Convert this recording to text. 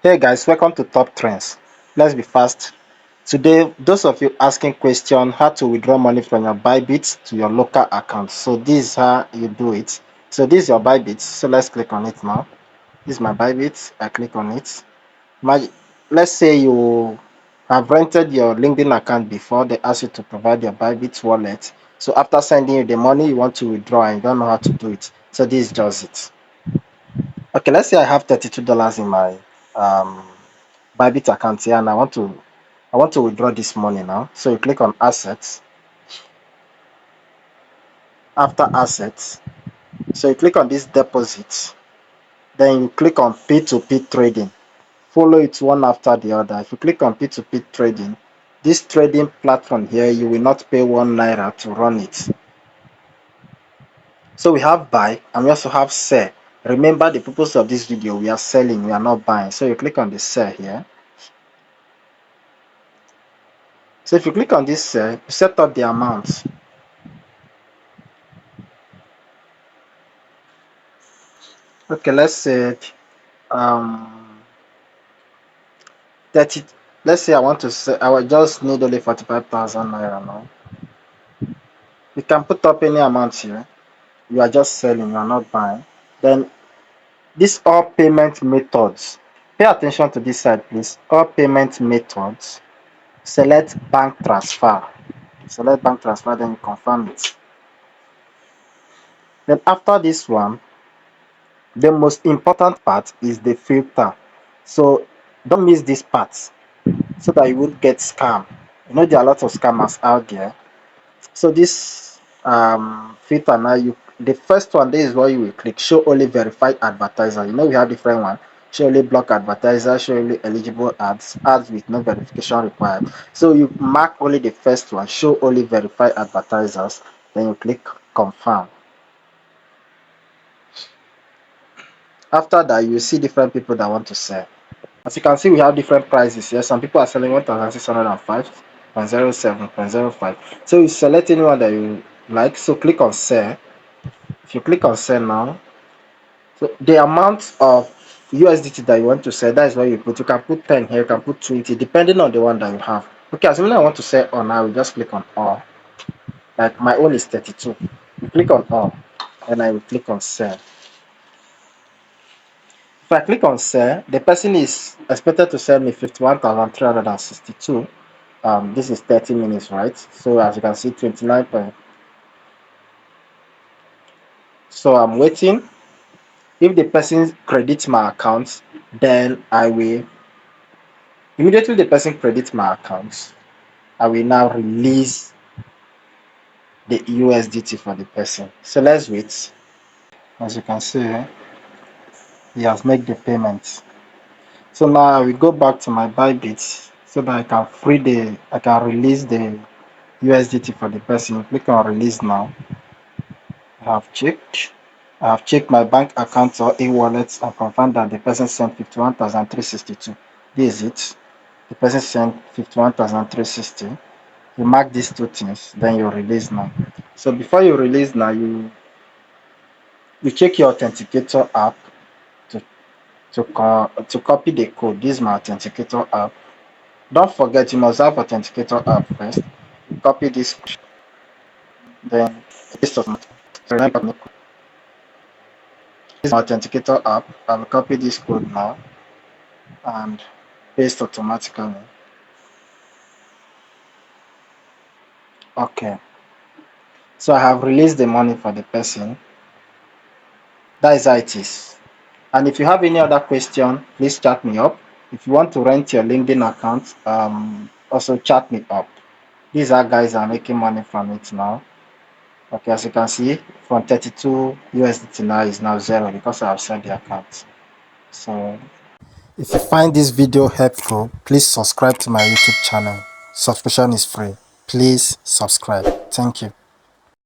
Hey guys, welcome to Top Trends. Let's be fast. Today, those of you asking question how to withdraw money from your Bybit to your local account. So this is how you do it. So this is your Bybit. So let's click on it now. This is my Bybit. I click on it. Let's say you have rented your LinkedIn account before. They ask you to provide your Bybit wallet. So after sending you the money, you want to withdraw and you don't know how to do it. So this does it. Okay, let's say I have $32 in my Bybit account here, and I want to withdraw this money now. So you click on assets. After assets, so you click on this deposit. Then you click on P2P trading. Follow it one after the other. If you click on P2P trading, this trading platform here, you will not pay 1 naira to run it. So we have buy and we also have sell. Remember the purpose of this video, we are selling, we are not buying. So you click on the sell here. So if you click on this sell, you set up the amount. Okay, let's say um 30. Let's say I want to say I will just need only 45,000 naira now. You can put up any amount here. You are just selling, you are not buying. Then these all payment methods. Pay attention to this side, please. All payment methods. Select bank transfer. Select bank transfer, then you confirm it. Then after this one, the most important part is the filter. So don't miss this part so that you won't get scam. You know there are lots of scammers out there. So this filter now, the first one, this is what you will click: show only verified advertiser. You know we have different one: show only block advertiser, show only eligible ads, ads with no verification required. So you mark only the first one, show only verified advertisers, then you click confirm. After that, you see different people that want to sell. As you can see, we have different prices here. Some people are selling 1,605, 0.07, 0.05. So you select anyone that you like. So click on sell. If you click on sell now, so the amount of USDT that you want to sell, that is what you put. You can put 10 here, you can put 20, depending on the one that you have. Okay, assuming I want to sell on, I will just click on all. Like my own is 32. You click on all, and I will click on sell. If I click on sell, the person is expected to sell me 51,362. This is 30 minutes, right? So as you can see, 29. So I'm waiting. If the person credits my account, then I will immediately the person credits my account, I will now release the USDT for the person. So let's wait. As you can see, he has made the payment. So now I will go back to my Bybit so that I can release the USDT for the person. Click on release now. I have checked my bank account or e-wallet and confirmed that the person sent 51,362. This is it. The person sent 51,360. You mark these two things, then you release now. So before you release now, you check your authenticator app to to copy the code. This is my authenticator app. Don't forget, you must have authenticator app first. Copy this, then paste of remember this is my authenticator app. I will copy this code now and paste automatically. Okay, so I have released the money for the person. That is how it is. And if you have any other question, please chat me up. If you want to rent your LinkedIn account, also chat me up. These are guys are making money from it now. Okay, as you can see, from 32 USDT now is now zero because I have set the account. So if you find this video helpful, please subscribe to my YouTube channel. Subscription is free. Please subscribe. Thank you.